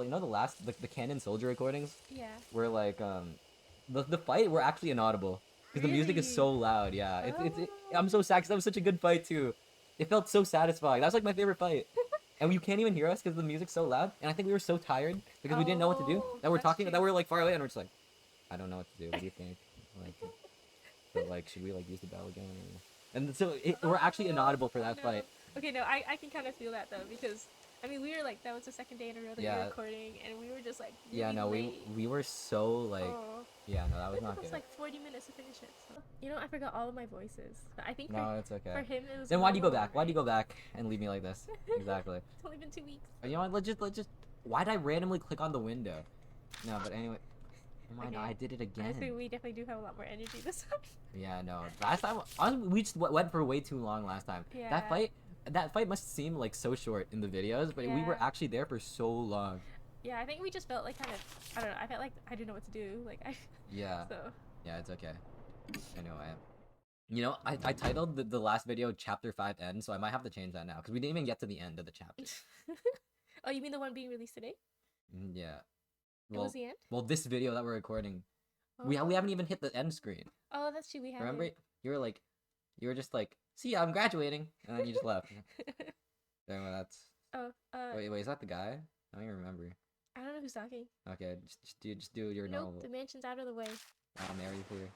you know the last the Canon Soldier recordings Yeah. where like the fight were actually inaudible because the music is Really? so loud. Yeah, I'm Oh. so sad because that was such a good fight too. It felt so satisfying. That was like my favorite fight. And you can't even hear us because the music's so loud. And I think we were so tired because we didn't know what to do Oh, that we're that's talking true. that we're like far away and we're just like, I don't know what to do. What do you think? Like, so like, should we like use the bell again? And so we're actually inaudible for Oh, that no. fight. Okay, no, I can kind of feel that though because I mean we were like that was the second day in a row that we were Yeah, recording and we were just like yeah. really No, late. we were so like, Oh, yeah. No, that it was not took us good. like 40 minutes to finish it. So you know I forgot all of my voices, but I think No, it's okay. for him it was Then why do you go normal, back? Why do you right? go back and leave me like this? Exactly. It's only been 2 weeks. You know what? Let's just. Why did I randomly click on the window? No, but anyway. Oh my Okay, god, I did it I think again. we definitely do have a lot more energy this time. Yeah, no. Last time, honestly, we just went for way too long last time. Yeah. That fight must seem like so short in the videos, but we were Yeah. actually there for so long. Yeah, I think we just felt like kind of I don't know. I felt like I didn't know what to do. Like I Yeah, so yeah, it's okay. I know I am. You know, I titled the last video Chapter 5 End, so I might have to change that now because we didn't even get to the end of the chapter. Oh, you mean the one being released today? Yeah. It was Well, the end? well, this video that we're recording, we Oh. haven't even hit the end screen. Oh, that's true. We have Remember? it. You were just like, see, I'm graduating, and then you just left. Anyway, that's. Oh, Wait, is that the guy? I don't even remember. I don't know who's talking. Okay, just do your Nope, normal. the mansion's out of the way. Mary here.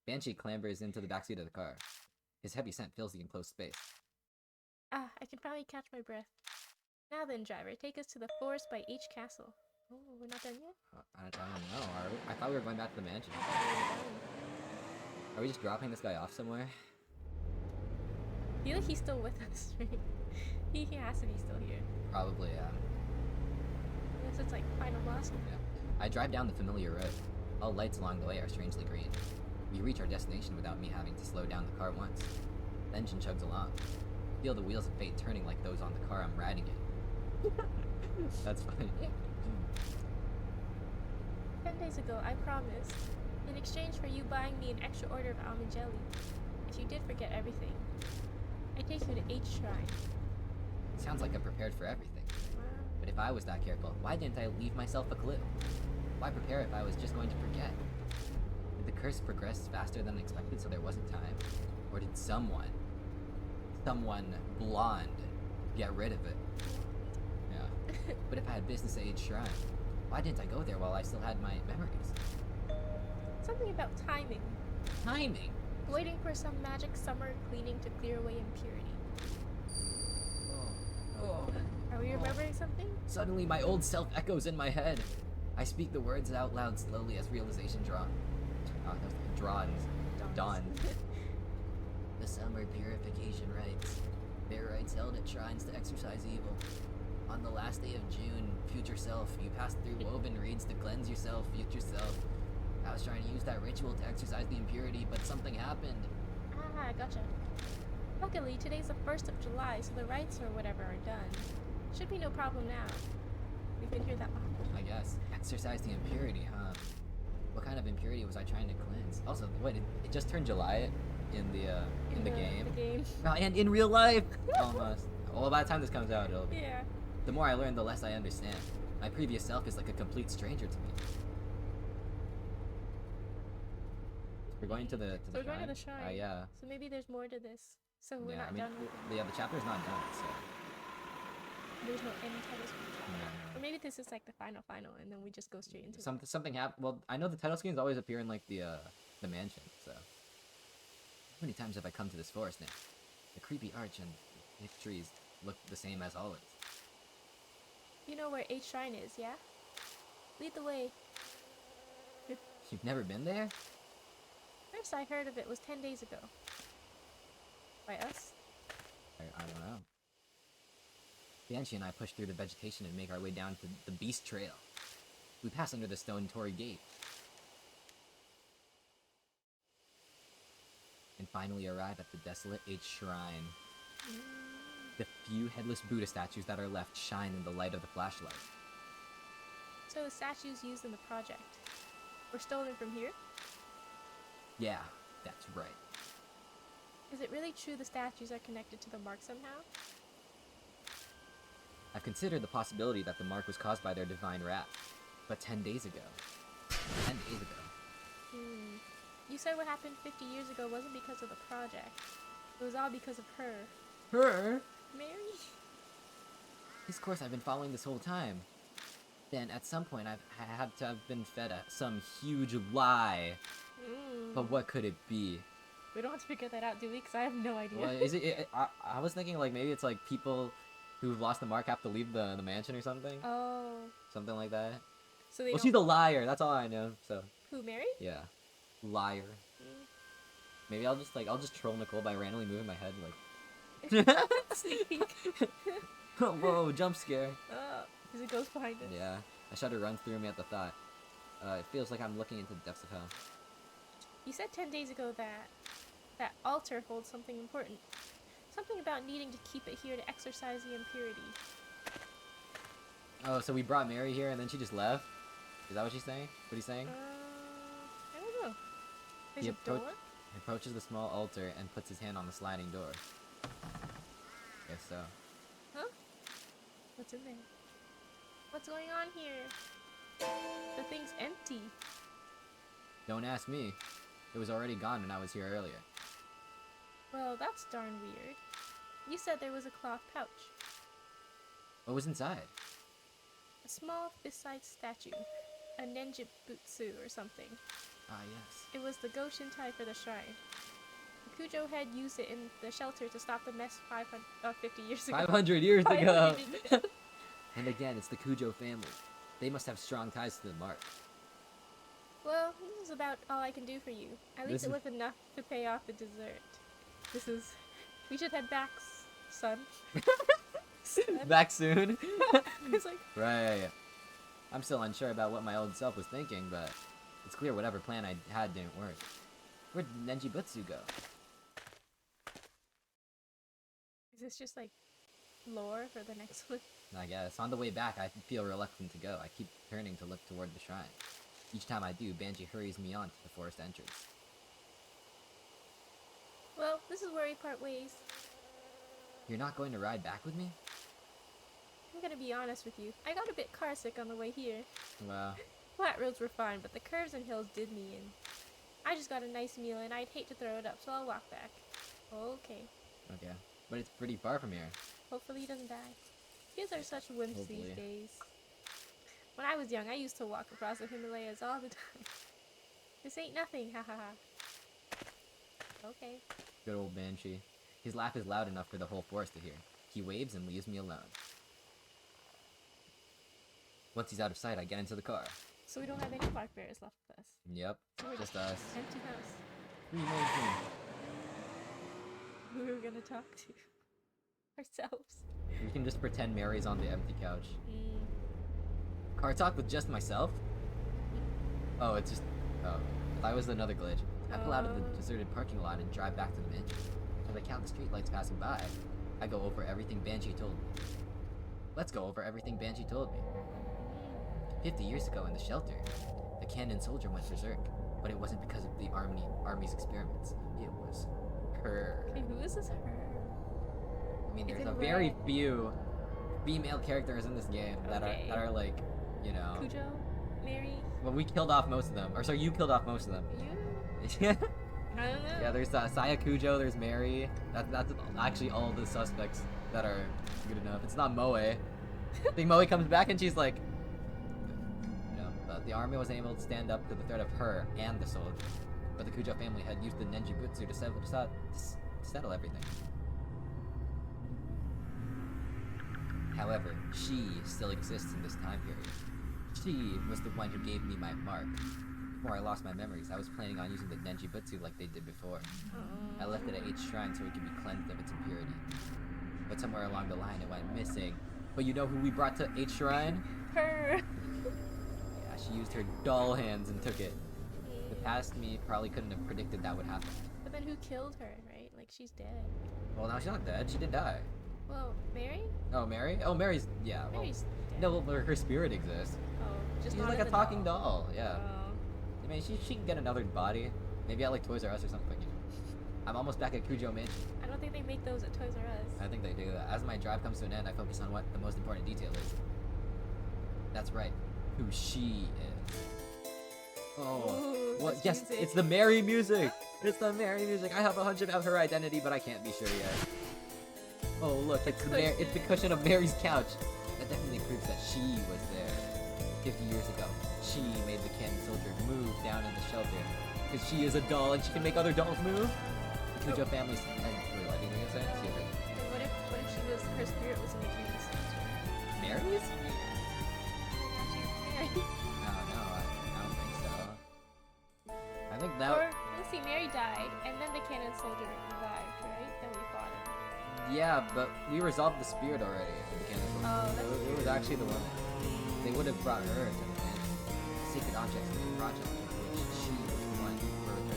Banshee clambers into the backseat of the car. His heavy scent fills the enclosed space. Ah, I can finally catch my breath. Now then, driver, take us to the forest by H Castle. Oh, we're not done yet? I don't know. Are we? I thought we were going back to the mansion. I thought we were done. Are we just dropping this guy off somewhere? I feel like he's still with us, right? He has to be still here. Probably, yeah. Unless it's like final boss. Yeah. I drive down the familiar road. All lights along the way are strangely green. We reach our destination without me having to slow down the car once. The engine chugs along. Feel the wheels of fate turning like those on the car I'm riding in. That's funny. 10 days ago, I promised, in exchange for you buying me an extra order of almond jelly, if you did forget everything, I take you to H Shrine. Sounds like I'm prepared for everything. Wow. But if I was that careful, why didn't I leave myself a clue? Why prepare if I was just going to forget? Did the curse progress faster than expected so there wasn't time? Or did someone blonde, get rid of it? Yeah. But if I had business at Age Shrine, why didn't I go there while I still had my memories? Something about timing. Timing! Waiting for some magic summer cleaning to clear away impurity. Oh. Are we remembering something? Suddenly my old self echoes in my head. I speak the words out loud slowly as realization dawns. The summer purification rites. Their rites held at shrines to exorcise evil. On the last day of June, future self, you pass through woven reeds to cleanse yourself, future self. I was trying to use that ritual to exorcise the impurity, but something happened. Ah, gotcha. Luckily, today's the 1st of July, so the rites or whatever are done. Should be no problem now. We've been here that long. I guess. Exorcise the impurity, huh? What kind of impurity was I trying to cleanse? Also, wait, it just turned July in the game. The game. And in real life! Almost. Well, by the time this comes out, it'll be. Yeah. The more I learn, the less I understand. My previous self is like a complete stranger to me. We're going to the So we're going to the shrine. Yeah. So maybe there's more to this. So we're Yeah, not I mean, done with it. yeah, the chapter's not done, so. There's no end title screen. No. Or maybe this is like the final, and then we just go straight into it. Something happened. Well, I know the title screens always appear in like the mansion. So, how many times have I come to this forest now? The creepy arch and the thick trees look the same as always. You know where H Shrine is, yeah? Lead the way. You've never been there? First I heard of it was 10 days ago. By us? I don't know. Banshee and I push through the vegetation and make our way down to the Beast Trail. We pass under the stone Torii Gate. And finally arrive at the desolate H Shrine. The few headless Buddha statues that are left shine in the light of the flashlight. So the statues used in the project were stolen from here? Yeah, that's right. Is it really true the statues are connected to the mark somehow? I've considered the possibility that the mark was caused by their divine wrath. But 10 days ago. 10 days ago. You said what happened 50 years ago wasn't because of the project. It was all because of her. Her? Mary? This course I've been following this whole time. Then at some point I had to have been fed some huge lie. But what could it be? We don't have to figure that out, do we? Because I have no idea. Well, is it I was thinking like maybe it's like people who've lost the mark have to leave the mansion or something. Oh. Something like that. So they Well, don't... she's a liar. That's all I know. So. Who, Mary? Yeah. Liar. Maybe I'll just troll Nicole by randomly moving my head like. Sneak peek. Whoa! Jump scare. There's a ghost behind us. Yeah. A shudder runs through me at the thought. It feels like I'm looking into the depths of hell. You said 10 days ago that altar holds something important. Something about needing to keep it here to exorcise the impurity. Oh, so we brought Mary here and then she just left? Is that what she's saying? What he's saying? I don't know. There's a door? He approaches the small altar and puts his hand on the sliding door. Guess so. Huh? What's in there? What's going on here? The thing's empty. Don't ask me. It was already gone when I was here earlier. Well, that's darn weird. You said there was a cloth pouch. What was inside? A small fist-sized statue. A ninjaydes or something. Ah, yes. It was the Goshen tie for the shrine. The Cujo had used it in the shelter to stop the mess 50 years ago. 500 years ago! 500 years ago. And again, it's the Cujo family. They must have strong ties to the mark. Well, this is about all I can do for you. At least it was enough to pay off the dessert. We should head back, son. Back soon? It's like... Right. I'm still unsure about what my old self was thinking, but it's clear whatever plan I had didn't work. Where'd Ninjaydes go? Is this just like lore for the next one? I guess. On the way back, I feel reluctant to go. I keep turning to look toward the shrine. Each time I do, Banji hurries me on to the forest entrance. Well, this is where we part ways. You're not going to ride back with me? I'm gonna be honest with you. I got a bit carsick on the way here. Well... Flat roads were fine, but the curves and hills did me in. I just got a nice meal and I'd hate to throw it up, so I'll walk back. Okay. Okay. But it's pretty far from here. Hopefully he doesn't die. Kids are such wimps Hopefully. these days. When I was young, I used to walk across the Himalayas all the time. This ain't nothing, ha ha ha. Okay. Good old Banshee. His laugh is loud enough for the whole forest to hear. He waves and leaves me alone. Once he's out of sight, I get into the car. So we don't have any black bears left with us. Yep, So we're just us. empty house. Free motion. Who are we gonna talk to? Ourselves. We can just pretend Mary's on the empty couch. Car talk with just myself? Oh, it's just... Oh, if I was another glitch. I pull out of the deserted parking lot and drive back to the mansion. As I count the streetlights passing by, I go over everything Banshee told me. Let's go over everything Banshee told me. 50 years ago in the shelter, the Cannon soldier went berserk, but it wasn't because of the army's experiments. It was her. Okay, who is this her? I mean, Is there's it a very few female characters in this game that are like, you know. Cujo? Mary? Well, we killed off most of them. Or sorry, you killed off most of them. You? I don't know. Yeah, there's Saya Cujo, there's Mary. That's actually all the suspects that are good enough. It's not Moe. I think Moe comes back and she's like, the army wasn't able to stand up to the threat of her and the soldier. But the Cujo family had used the ninjaydes to settle everything. However, she still exists in this time period. She was the one who gave me my mark. Before I lost my memories, I was planning on using the ninjaydes like they did before. I left it at each shrine so it could be cleansed of its impurity. But somewhere along the line it went missing. But you know who we brought to each shrine? Her. She used her doll hands and took it. The past me probably couldn't have predicted that would happen. But then who killed her, right? Like, she's dead. Well, now she's not dead. She did die. Well, Mary? Oh, Mary? Oh, Mary's... Yeah, well... Mary's dead. No, well, her spirit exists. Oh, just She's not like in a the talking doll. Yeah. Oh. I mean, she can get another body. Maybe at, like, Toys R Us or something. I'm almost back at Cujo Mansion. I don't think they make those at Toys R Us. I think they do. As my drive comes to an end, I focus on what the most important detail is. That's right, who she is. Oh, Ooh, what? this Yes, music. it's the Mary music. It's the Mary music. I have a hunch about her identity, but I can't be sure yet. Oh, look, it's the cushion of Mary's couch. That definitely proves that she was there 50 years ago. She made the cannon soldier move down in the shelter because she is a doll and she can make other dolls move. The Cujo family's. Wait, what do you think I said? And what if she was, her spirit was in the candy statue? Mary's? Oh my gosh, she's Mary. I don't know. I don't think so. I think that. Or, let's see, Mary died, and then the cannon soldier revived, right? Then we fought him. Yeah, but we resolved the spirit already. Of the cannon soldier. Oh, that's It was actually the one. They would have brought her to the mansion. Secret objects in the project, of which she was one for her.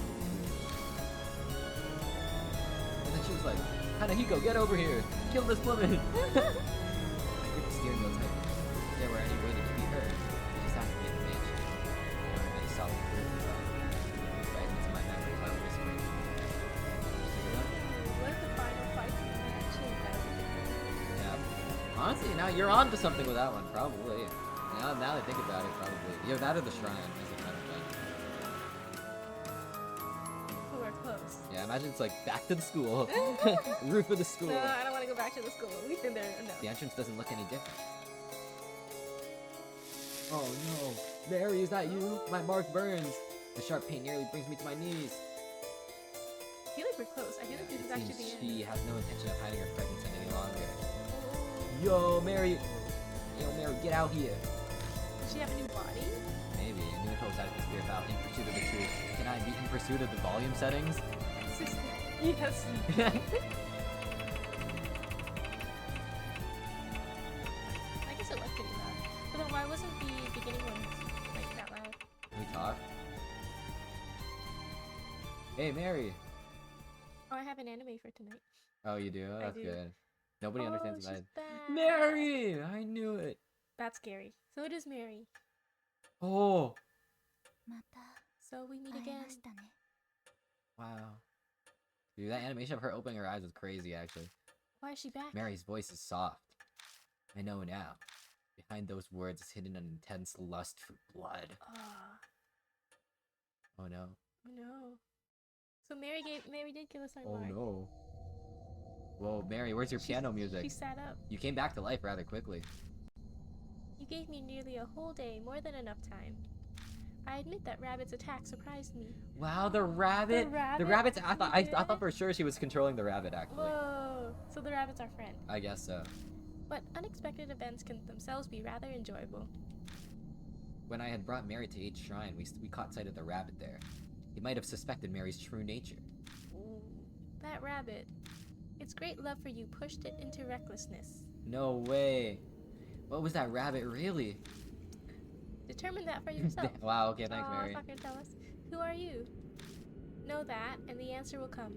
And then she was like, Hanahiko, get over here! Kill this woman! Grip the steering wheel tight. If there were any way to defeat her, we just have to be in the mansion. There are many solid proof of fragments of my memories I will whisper. What if the final fight in the mansion that Yeah. Honestly, now you're on to something with that one, probably. Now that I think about it, probably. Yo, that or the shrine is a kind of fun. oh, we're close. Yeah, imagine it's like back to the school. Roof of the school. No, I don't want to go back to the school. We've been there enough. The entrance doesn't look any different. Oh no. Mary, is that you? My mark burns. The sharp pain nearly brings me to my knees. I feel like we're close. I feel like this is It actually seems the end. she has no intention of hiding her pregnancy any longer. Yo, Mary. Yo, Mary, get out here. Does she have a new body? Maybe. A new coast out of the spirit battle in pursuit of the truth. Can I be in pursuit of the volume settings? Yes. I guess it was pretty loud. But then why wasn't the beginning one like that loud? We talk. Hey, Mary. Oh, I have an anime for tonight. Oh, you do? That's do. good. Nobody understands she's mine. back. Mary! I knew it. That's scary. So it is Mary. Oh, また So we meet 会え again. ましたね。 wow. Dude, that animation of her opening her eyes was crazy, actually. Why is she back? Mary's voice is soft. I know now. Behind those words is hidden an intense lust for blood. Oh, Oh no. no. So Mary did kill us our Oh mark. no. Whoa, Mary, where's your piano music? She sat up. You came back to life rather quickly. You gave me nearly a whole day, more than enough time. I admit that Rabbit's attack surprised me. Wow, the rabbit. The rabbit? rabbit's. I thought for sure she was controlling the rabbit. Actually, Whoa! So the rabbit's our friend. I guess so. But unexpected events can themselves be rather enjoyable. When I had brought Mary to H Shrine, we caught sight of the rabbit there. He might have suspected Mary's true nature. Ooh, that rabbit. Its great love for you pushed it into recklessness. No way. What was that rabbit really? Determine that for yourself. Wow. Okay, thanks, Aw, Mary. it's not gonna tell us. Who are you? Know that, and the answer will come.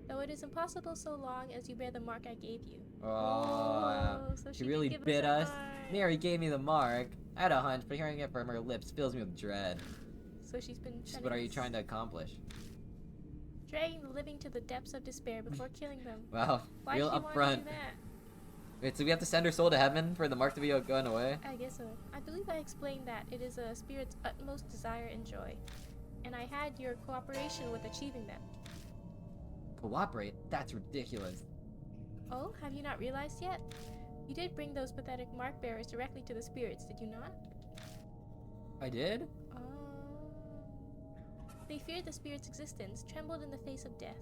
Though it is impossible so long as you bear the mark I gave you. Oh, so she did really give bit a us. mark. Mary gave me the mark. I had a hunch, but hearing it from her lips fills me with dread. So she's been. Just what are you trying to accomplish? Dragging the living to the depths of despair before killing them. Wow, Why real she want to upfront. do that? Wait, so we have to send her soul to heaven for the mark to be gone away? I guess so. I believe I explained that it is a spirit's utmost desire and joy, and I had your cooperation with achieving them. Cooperate? That's ridiculous. Oh, have you not realized yet? You did bring those pathetic mark bearers directly to the spirits, did you not? I did? They feared the spirit's existence, trembled in the face of death.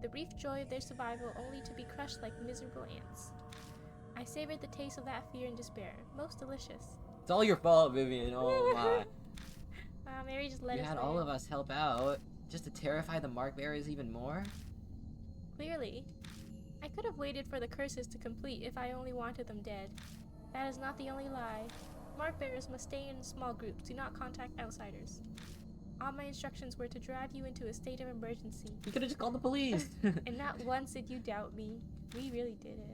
The brief joy of their survival only to be crushed like miserable ants. I savored the taste of that fear and despair. Most delicious. It's all your fault, Vivian. Oh my. Mary just let You us had all live. of us help out just to terrify the mark bearers even more? Clearly. I could have waited for the curses to complete if I only wanted them dead. That is not the only lie. Mark bearers must stay in small groups. Do not contact outsiders. All my instructions were to drive you into a state of emergency. You could have just called the police. And not once did you doubt me. We really did it.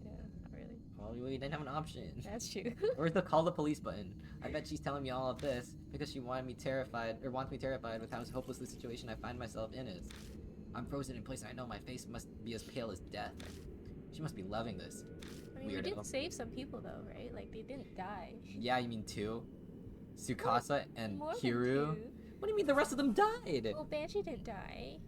Kinda. Not really. Well, we didn't have an option. That's true. Where's the call the police button? I bet she's telling me all of this because she wanted me terrified, or wants me terrified with how hopeless the situation I find myself in is. I'm frozen in place and I know my face must be as pale as death. She must be loving this. I mean, we Weirdo. did save some people though, right? Like, they didn't die. Yeah, you mean 2? Tsukasa and More than Hiru? 2. What do you mean the rest of them died? Well, Banshee didn't die.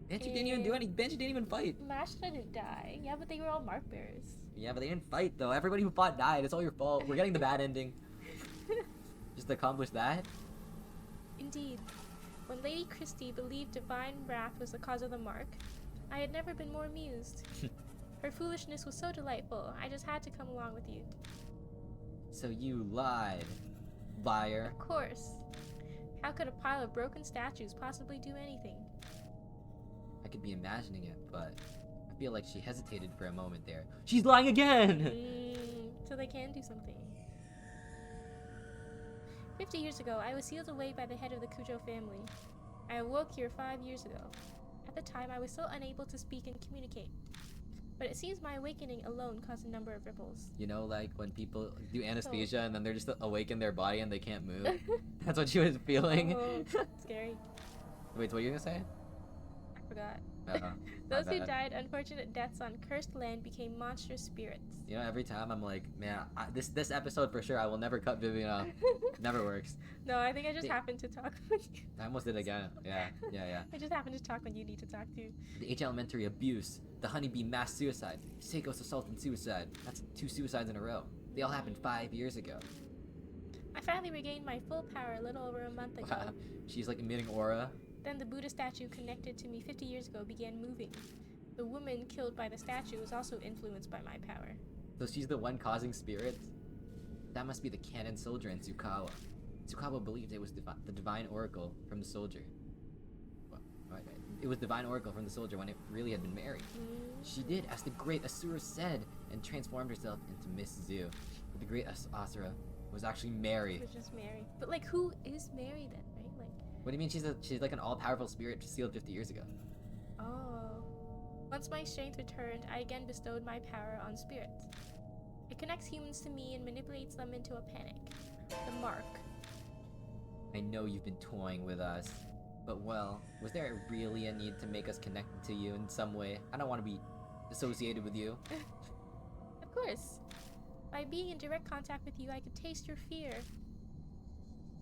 Banshee didn't even do anything. Banshee didn't even fight. Mashka didn't die. Yeah, but they were all mark bearers. Yeah, but they didn't fight though. Everybody who fought died. It's all your fault. We're getting the bad ending. Just to accomplish that? Indeed. When Lady Christie believed divine wrath was the cause of the mark, I had never been more amused. Her foolishness was so delightful, I just had to come along with you. So you lied. Liar. Of course. How could a pile of broken statues possibly do anything? I could be imagining it, but I feel like she hesitated for a moment there. She's lying again! So they can do something. 50 years ago, I was sealed away by the head of the Kujo family. I awoke here 5 years ago. At the time, I was still unable to speak and communicate. But it seems my awakening alone caused a number of ripples. You know, like when people do anesthesia and then they're just awake in their body and they can't move? That's what she was feeling. Oh, scary. Wait, what are you gonna say? I forgot. Uh-oh. Those My who bad. died unfortunate deaths on cursed land became monstrous spirits. You know, every time I'm like, man, this episode for sure, I will never cut Vivian off. Never works. No, I think I just The- happened to talk when you... I almost did again. Yeah. I just happened to talk when you need to talk to. The H elementary abuse, the honeybee mass suicide, Seiko's assault and suicide. That's 2 suicides in a row. They all happened 5 years ago. I finally regained my full power a little over a month ago. Wow. She's like emitting aura. Then the Buddha statue connected to me 50 years ago began moving. The woman killed by the statue was also influenced by my power. So she's the one causing spirits? That must be the canon soldier in Tsukawa. Tsukawa believed it was the divine oracle from the soldier. What? It was divine oracle from the soldier when it really had been Mary. She did, as the great Asura said, and transformed herself into Miss Zu. But the great Asura was actually Mary. Which is Mary. But like, who is Mary then, right? Like, What do you mean she's like an all-powerful spirit sealed 50 years ago? oh. Once my strength returned, I again bestowed my power on spirits. It connects humans to me and manipulates them into a panic. The mark. I know you've been toying with us, but well, was there really a need to make us connected to you in some way? I don't want to be associated with you. Of course. By being in direct contact with you, I could taste your fear.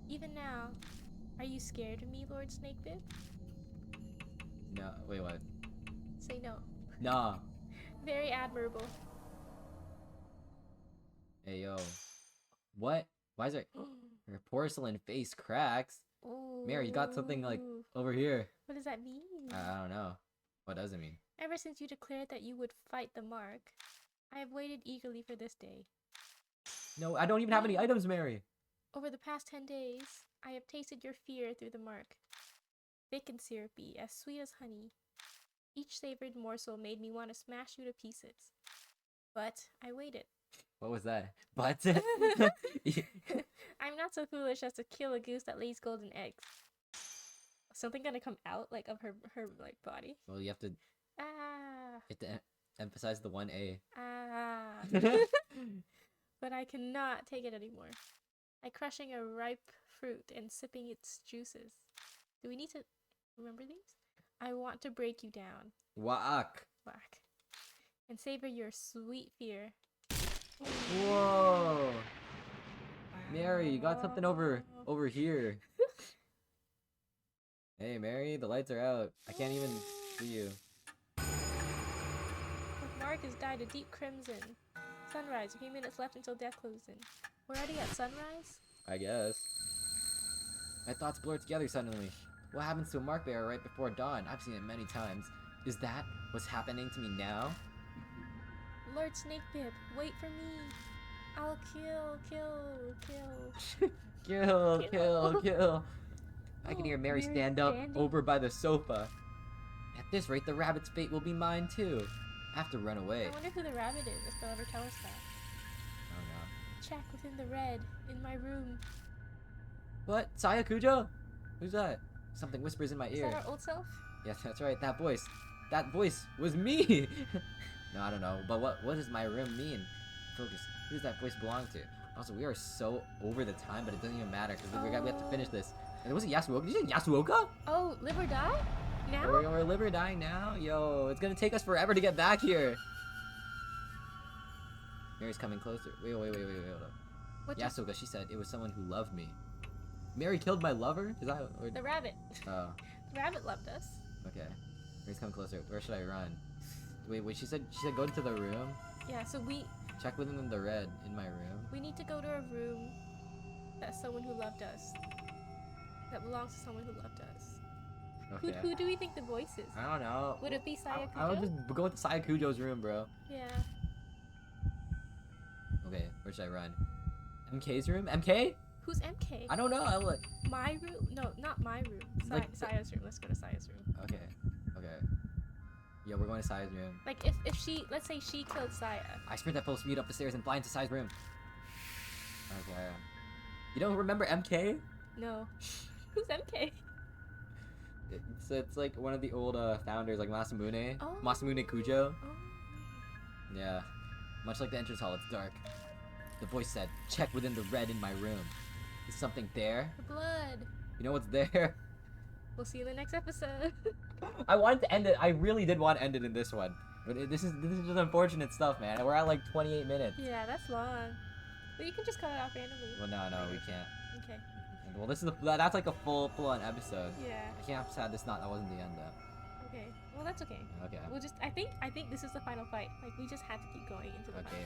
Even now. Are you scared of me, Lord Snakebit? No, wait, what? Say no. Nah. Very admirable. Hey, yo. What? Why is her porcelain face cracks? Mary, you got something, like, Ooh. over here. What does that mean? I don't know. What does it mean? Ever since you declared that you would fight the mark, I have waited eagerly for this day. No, I don't even have any items, Mary. Over the past 10 days, I have tasted your fear through the mark. Thick and syrupy, as sweet as honey. Each savored morsel made me want to smash you to pieces. But I waited. What was that? But? I'm not so foolish as to kill a goose that lays golden eggs. Something gonna come out, like, of her like, body? Well, you have to Ah. emphasize the 1A. Ah. But I cannot take it anymore. Like crushing a ripe fruit and sipping its juices. Do we need to remember these? I want to break you down. Whack. Whack. And savor your sweet fear. Whoa. Mary, you got something over here. Hey, Mary, the lights are out. I can't even see you. The mark has dyed a deep crimson. Sunrise, a few minutes left until death closes in. We're already at sunrise? I guess. My thoughts blur together suddenly. What happens to a mark bearer right before dawn? I've seen it many times. Is that what's happening to me now? Lord Snakebib, wait for me. I'll kill. Kill. I can hear Mary Mary's stand up standing. over by the sofa. At this rate, the rabbit's fate will be mine too. I have to run away. I wonder who the rabbit is, if they'll ever tell us that. Oh no. Check within the red, in my room. What? Saya Kujo? Who's that? Something whispers in my Is ear. that our old self? Yes, that's right. That voice. That voice was me. No, I don't know. But what does my room mean? Focus. Who does that voice belong to? Also, we are so over the time, but it doesn't even matter because we have to finish this. And was it Yasuoka? Did you say Yasuoka? Oh, live or die? Now? We're live or dying now? Yo, it's gonna take us forever to get back here. Mary's coming closer. Wait, hold up. What Yasuoka, she said it was someone who loved me. Mary killed my lover? Is that or... The rabbit. Oh, The rabbit loved us. okay. Mary's coming closer. Where should I run? Wait, she said go into the room. Yeah, so we Check within the red in my room. need to go to a room that's someone who loved us. That belongs to someone who loved us. Okay. Who do we think the voice is? I don't know. Would it be Saya I would Kujo? just go with Saya Kujo's room, bro. Yeah. Okay, where should I run? MK's room? MK? Who's MK? I don't know. I look. My room? No, not my room. Like- Saya's room. Let's go to Saya's room. Okay. Yeah, we're going to Saya's room. Like if she, let's say she killed Saya. I sprint at full speed up the stairs and fly into Saya's room. Okay. You don't remember MK? No. Who's MK? It's like one of the old founders, like Masamune. Oh. Masamune Kujo. Oh. Yeah. Much like the entrance hall, it's dark. The voice said, check within the red in my room. Is something there? The blood. You know what's there? We'll see you in the next episode. I wanted to end it. I really did want to end it in this one. But this is just unfortunate stuff, man. We're at like 28 minutes. Yeah, that's long. But you can just cut it off randomly. Well, no, we can't. Okay. Well, this is that's like a full-on episode. Yeah. I can't have this that wasn't the end though. Okay. Well, that's okay. Okay. We'll just. I think this is the final fight. Like we just had to keep going into the Okay.